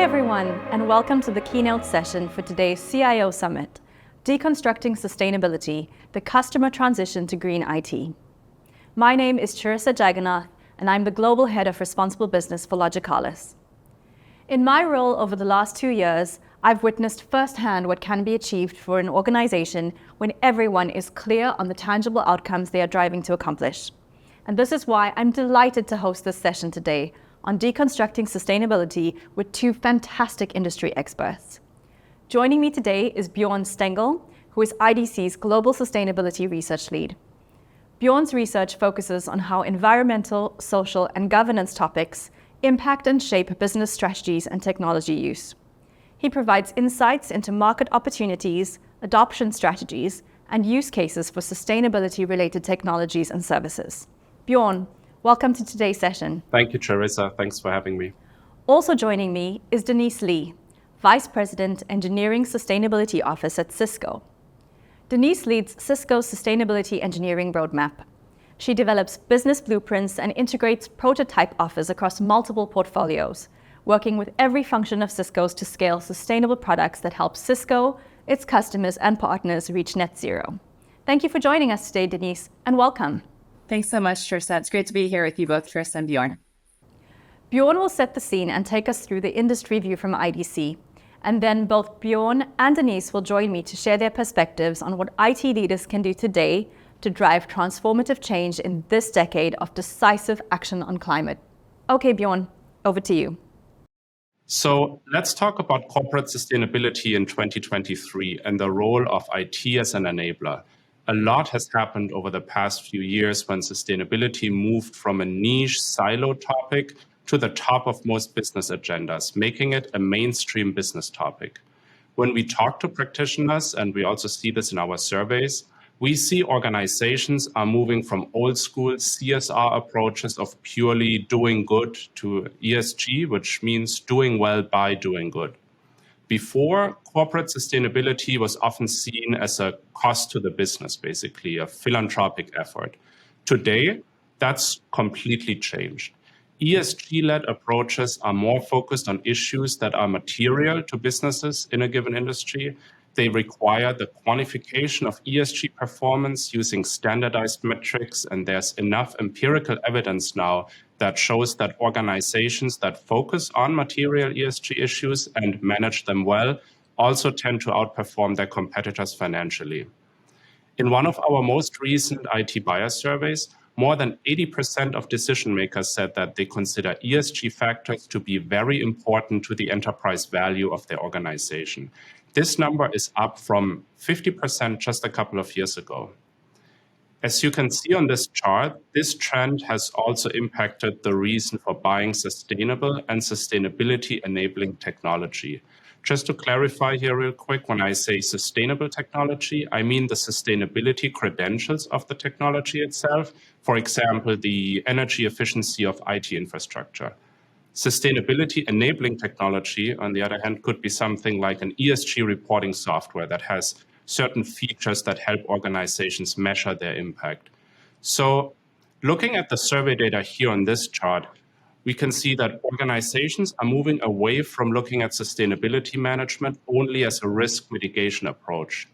everyone, and welcome to the keynote session for today's CIO Summit, Deconstructing Sustainability, the Customer Transition to Green IT. My name is Charissa Jagannath, and I'm the Global Head of Responsible Business for Logicalis. In my role over the last 2 years, I've witnessed firsthand what can be achieved for an organization when everyone is clear on the tangible outcomes they are driving to accomplish. And this is why I'm delighted to host this session today on deconstructing sustainability with two fantastic industry experts. Joining me today is Bjoern Stengel, who is IDC's Global Sustainability Research Lead. Bjoern's research focuses on how environmental, social, and governance topics impact and shape business strategies and technology use. He provides insights into market opportunities, adoption strategies, and use cases for sustainability-related technologies and services. Bjoern, welcome to today's session. Thank you, Charissa. Thanks for having me. Also joining me is Denise Lee, Vice President, Engineering Sustainability Office at Cisco. Denise leads Cisco's Sustainability Engineering Roadmap. She develops business blueprints and integrates prototype offers across multiple portfolios, working with every function of Cisco's to scale sustainable products that help Cisco, its customers, and partners reach net zero. Thank you for joining us today, Denise, and welcome. Thanks so much, Charissa. It's great to be here with you both, Chris and Bjoern. Bjoern will set the scene and take us through the industry view from IDC. And then both Bjoern and Denise will join me to share their perspectives on what IT leaders can do today to drive transformative change in this decade of decisive action on climate. Okay, Bjoern, over to you. So let's talk about corporate sustainability in 2023 and the role of IT as an enabler. A lot has happened over the past few years when sustainability moved from a niche silo topic to the top of most business agendas, making it a mainstream business topic. When we talk to practitioners, and we also see this in our surveys, we see organizations are moving from old school CSR approaches of purely doing good to ESG, which means doing well by doing good. Before, corporate sustainability was often seen as a cost to the business, basically a philanthropic effort. Today, that's completely changed. ESG-led approaches are more focused on issues that are material to businesses in a given industry. They require the quantification of ESG performance using standardized metrics, and there's enough empirical evidence now that shows that organizations that focus on material ESG issues and manage them well also tend to outperform their competitors financially. In one of our most recent IT buyer surveys, more than 80% of decision makers said that they consider ESG factors to be very important to the enterprise value of their organization. This number is up from 50% just a couple of years ago. As you can see on this chart, this trend has also impacted the reason for buying sustainable and sustainability-enabling technology. Just to clarify here real quick, when I say sustainable technology, I mean the sustainability credentials of the technology itself. For example, the energy efficiency of IT infrastructure. Sustainability-enabling technology, on the other hand, could be something like an ESG reporting software that has certain features that help organizations measure their impact. So looking at the survey data here on this chart, we can see that organizations are moving away from looking at sustainability management only as a risk mitigation approach.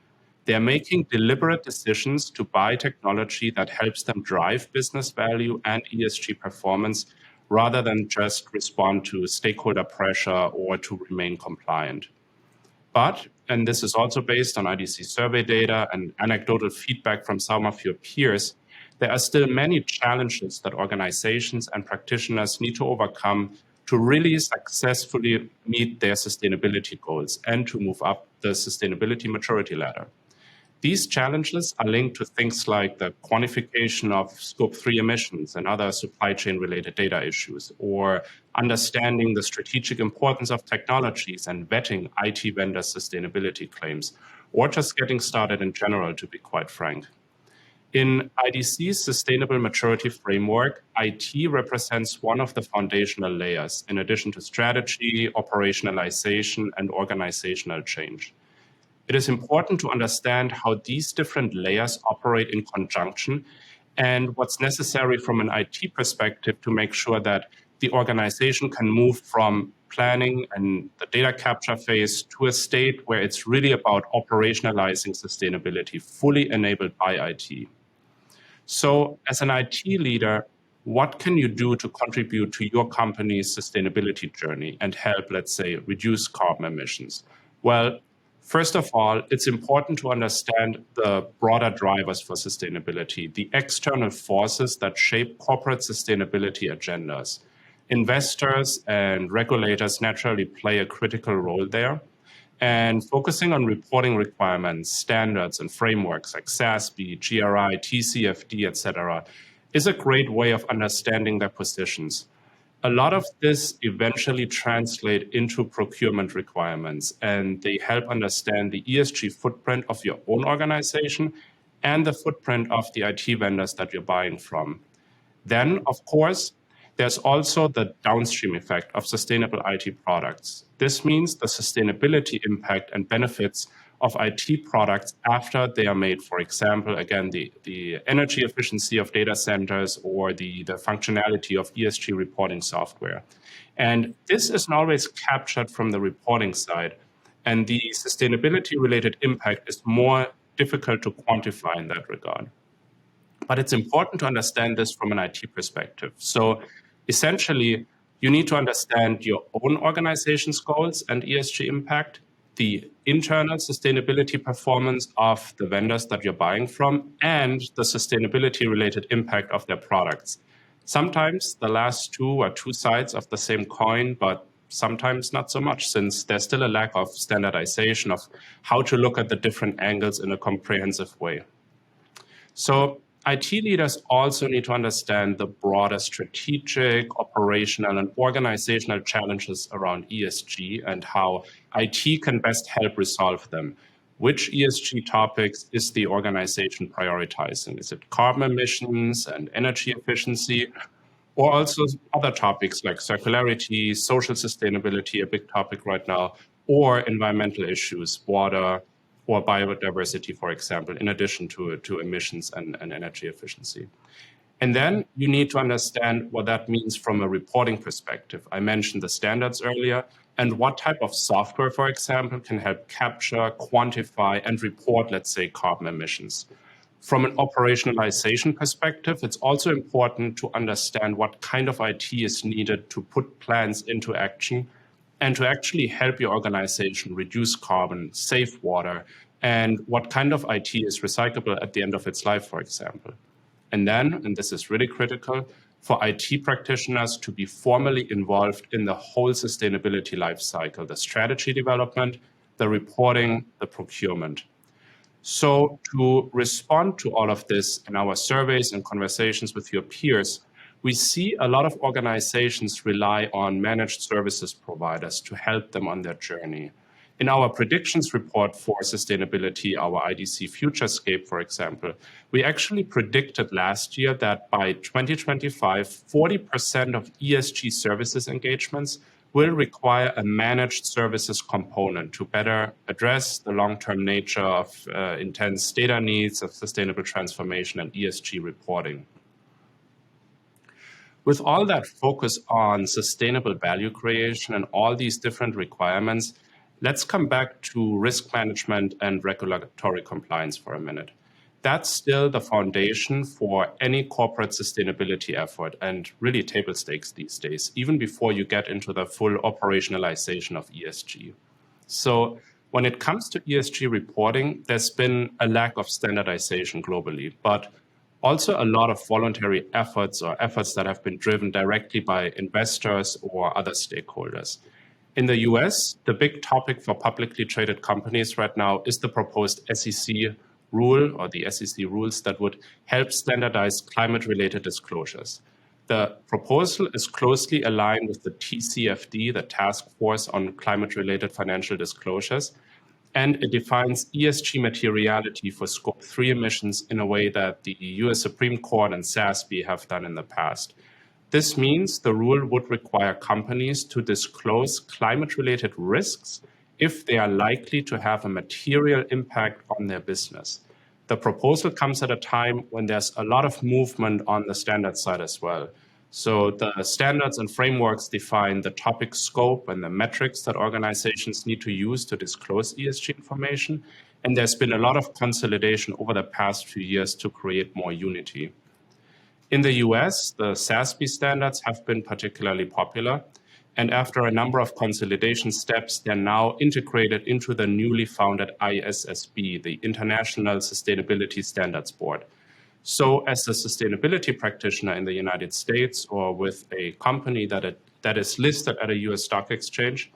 They're making deliberate decisions to buy technology that helps them drive business value and ESG performance rather than just respond to stakeholder pressure or to remain compliant. But, and this is also based on IDC survey data and anecdotal feedback from some of your peers, there are still many challenges that organizations and practitioners need to overcome to really successfully meet their sustainability goals and to move up the sustainability maturity ladder. These challenges are linked to things like the quantification of Scope 3 emissions and other supply chain related data issues, or understanding the strategic importance of technologies and vetting IT vendor sustainability claims, or just getting started in general, to be quite frank. In IDC's Sustainable Maturity Framework, IT represents one of the foundational layers, in addition to strategy, operationalization, and organizational change. It is important to understand how these different layers operate in conjunction and what's necessary from an IT perspective to make sure that the organization can move from planning and the data capture phase to a state where it's really about operationalizing sustainability, fully enabled by IT. So as an IT leader, what can you do to contribute to your company's sustainability journey and help, let's say, reduce carbon emissions? Well, first of all, it's important to understand the broader drivers for sustainability, the external forces that shape corporate sustainability agendas. Investors and regulators naturally play a critical role there. And focusing on reporting requirements, standards, and frameworks like SASB, GRI, TCFD, etc., is a great way of understanding their positions. A lot of this eventually translates into procurement requirements, and they help understand the ESG footprint of your own organization and the footprint of the IT vendors that you're buying from. Then, of course, there's also the downstream effect of sustainable IT products. This means the sustainability impact and benefits of IT products after they are made. For example, again, the energy efficiency of data centers or the functionality of ESG reporting software. And this isn't always captured from the reporting side. And the sustainability-related impact is more difficult to quantify in that regard. But it's important to understand this from an IT perspective. So essentially, you need to understand your own organization's goals and ESG impact, the internal sustainability performance of the vendors that you're buying from, and the sustainability-related impact of their products. Sometimes the last two are two sides of the same coin, but sometimes not so much, since there's still a lack of standardization of how to look at the different angles in a comprehensive way. So IT leaders also need to understand the broader strategic, operational, and organizational challenges around ESG and how IT can best help resolve them. Which ESG topics is the organization prioritizing? Is it carbon emissions and energy efficiency, or also other topics like circularity, social sustainability, a big topic right now, or environmental issues, water, or biodiversity, for example, in addition to emissions and energy efficiency. And then you need to understand what that means from a reporting perspective. I mentioned the standards earlier, and what type of software, for example, can help capture, quantify, and report, let's say, carbon emissions. From an operationalization perspective, it's also important to understand what kind of IT is needed to put plans into action and to actually help your organization reduce carbon, save water, and what kind of IT is recyclable at the end of its life, for example. And then, and this is really critical, for IT practitioners to be formally involved in the whole sustainability life cycle, the strategy development, the reporting, the procurement. So to respond to all of this in our surveys and conversations with your peers, we see a lot of organizations rely on managed services providers to help them on their journey. In our predictions report for sustainability, our IDC Futurescape, for example, we actually predicted last year that by 2025, 40% of ESG services engagements will require a managed services component to better address the long-term nature of intense data needs of sustainable transformation and ESG reporting. With all that focus on sustainable value creation and all these different requirements, let's come back to risk management and regulatory compliance for a minute. That's still the foundation for any corporate sustainability effort and really table stakes these days, even before you get into the full operationalization of ESG. So when it comes to ESG reporting, there's been a lack of standardization globally, but also a lot of voluntary efforts or efforts that have been driven directly by investors or other stakeholders. In the US, the big topic for publicly traded companies right now is the proposed SEC rule or the SEC rules that would help standardize climate-related disclosures. The proposal is closely aligned with the TCFD, the Task Force on Climate-Related Financial Disclosures, and it defines ESG materiality for Scope 3 emissions in a way that the US Supreme Court and SASB have done in the past. This means the rule would require companies to disclose climate-related risks if they are likely to have a material impact on their business. The proposal comes at a time when there's a lot of movement on the standard side as well. So the standards and frameworks define the topic scope and the metrics that organizations need to use to disclose ESG information. And there's been a lot of consolidation over the past few years to create more unity. In the US, the SASB standards have been particularly popular. And after a number of consolidation steps, they're now integrated into the newly founded ISSB, the International Sustainability Standards Board. So as a sustainability practitioner in the United States or with a company that is listed at a US stock exchange,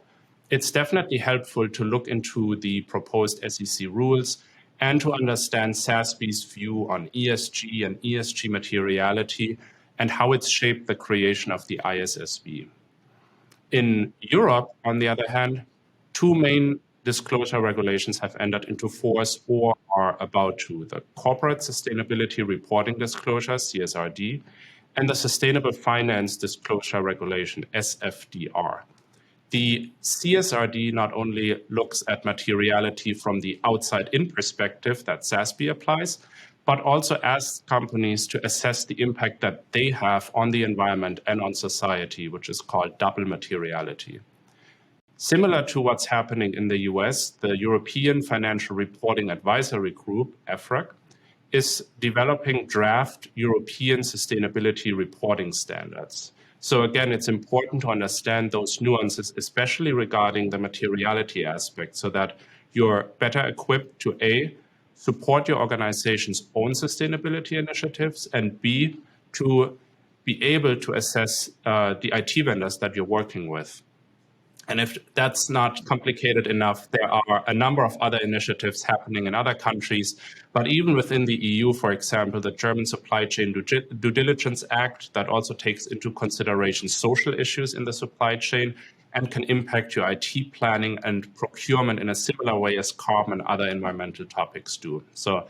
it's definitely helpful to look into the proposed SEC rules and to understand SASB's view on ESG and ESG materiality and how it's shaped the creation of the ISSB. In Europe, on the other hand, two main disclosure regulations have entered into force or are about to: the Corporate Sustainability Reporting Disclosure, CSRD, and the Sustainable Finance Disclosure Regulation, SFDR. The CSRD not only looks at materiality from the outside-in perspective that SASB applies, but also asks companies to assess the impact that they have on the environment and on society, which is called double materiality. Similar to what's happening in the US, the European Financial Reporting Advisory Group, EFRAG, is developing draft European sustainability reporting standards. So again, it's important to understand those nuances, especially regarding the materiality aspect, so that you're better equipped to A, support your organization's own sustainability initiatives, and B, to be able to assess the IT vendors that you're working with. And if that's not complicated enough, there are a number of other initiatives happening in other countries. But even within the EU, for example, the German Supply Chain Due Diligence Act that also takes into consideration social issues in the supply chain and can impact your IT planning and procurement in a similar way as carbon and other environmental topics do. So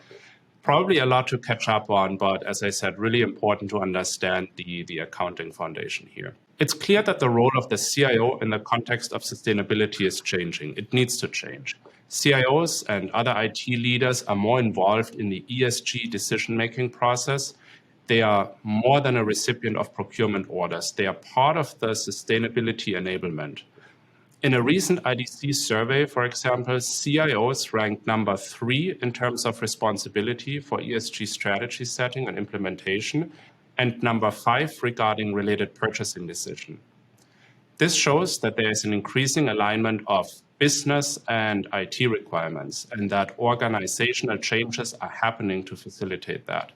probably a lot to catch up on, but as I said, really important to understand the accounting foundation here. It's clear that the role of the CIO in the context of sustainability is changing. It needs to change. CIOs and other IT leaders are more involved in the ESG decision-making process. They are more than a recipient of procurement orders. They are part of the sustainability enablement. In a recent IDC survey, for example, CIOs ranked number 3 in terms of responsibility for ESG strategy setting and implementation, and number 5 regarding related purchasing decision. This shows that there is an increasing alignment of business and IT requirements, and that organizational changes are happening to facilitate that.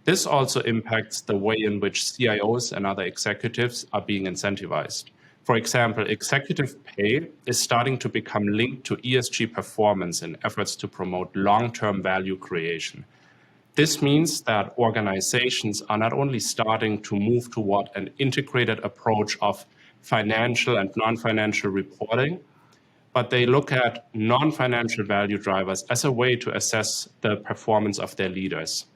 This also impacts the way in which CIOs and other executives are being incentivized. For example, executive pay is starting to become linked to ESG performance in efforts to promote long-term value creation. This means that organizations are not only starting to move toward an integrated approach of financial and non-financial reporting, but they look at non-financial value drivers as a way to assess the performance of their leaders.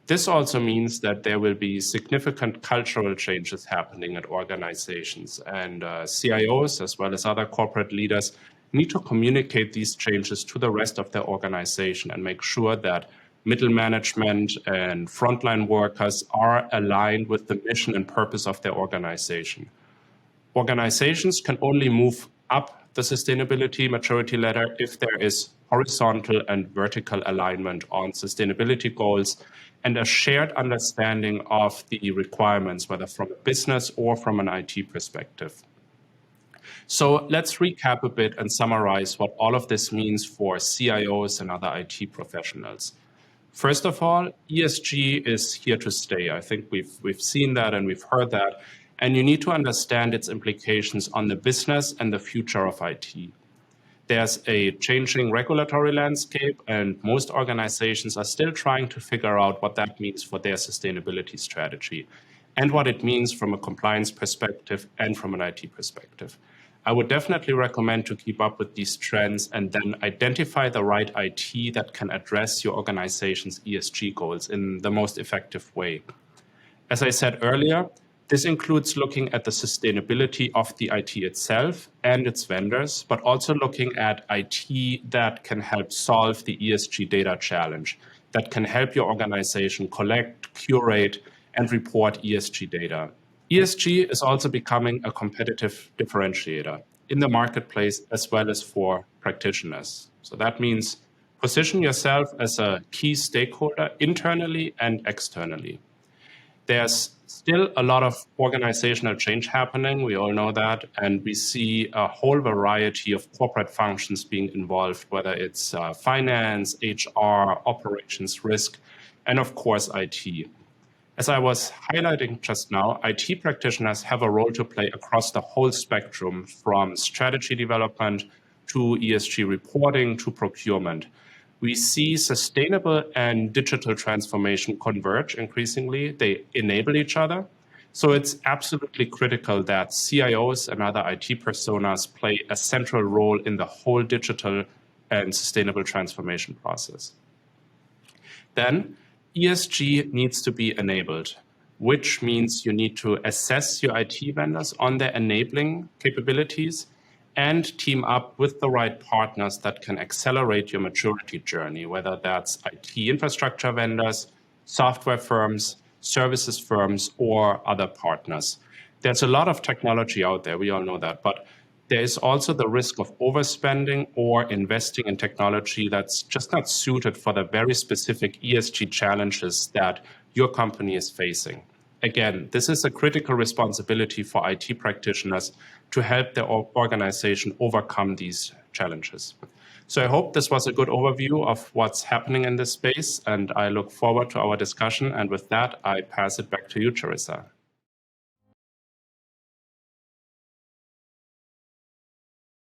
This also means that there will be significant cultural changes happening at organizations, and CIOs, as well as other corporate leaders, need to communicate these changes to the rest of their organization and make sure that middle management and frontline workers are aligned with the mission and purpose of their organization. Organizations can only move up the sustainability maturity ladder if there is horizontal and vertical alignment on sustainability goals and a shared understanding of the requirements, whether from a business or from an IT perspective. So let's recap a bit and summarize what all of this means for CIOs and other IT professionals. First of all, ESG is here to stay. I think we've seen that and we've heard that. And you need to understand its implications on the business and the future of IT. There's a changing regulatory landscape, and most organizations are still trying to figure out what that means for their sustainability strategy and what it means from a compliance perspective and from an IT perspective. I would definitely recommend to keep up with these trends and then identify the right IT that can address your organization's ESG goals in the most effective way. As I said earlier, this includes looking at the sustainability of the IT itself and its vendors, but also looking at IT that can help solve the ESG data challenge, that can help your organization collect, curate, and report ESG data. ESG is also becoming a competitive differentiator in the marketplace as well as for practitioners. So that means position yourself as a key stakeholder internally and externally. There's still a lot of organizational change happening. We all know that. And we see a whole variety of corporate functions being involved, whether it's finance, HR, operations, risk, and of course, IT. As I was highlighting just now, IT practitioners have a role to play across the whole spectrum, from strategy development to ESG reporting to procurement. We see sustainable and digital transformation converge increasingly. They enable each other. So it's absolutely critical that CIOs and other IT personas play a central role in the whole digital and sustainable transformation process. Then ESG needs to be enabled, which means you need to assess your IT vendors on their enabling capabilities and team up with the right partners that can accelerate your maturity journey, whether that's IT infrastructure vendors, software firms, services firms, or other partners. There's a lot of technology out there, we all know that, but there is also the risk of overspending or investing in technology that's just not suited for the very specific ESG challenges that your company is facing. Again, this is a critical responsibility for IT practitioners to help their organization overcome these challenges. So I hope this was a good overview of what's happening in this space, and I look forward to our discussion. And with that, I pass it back to you, Charissa.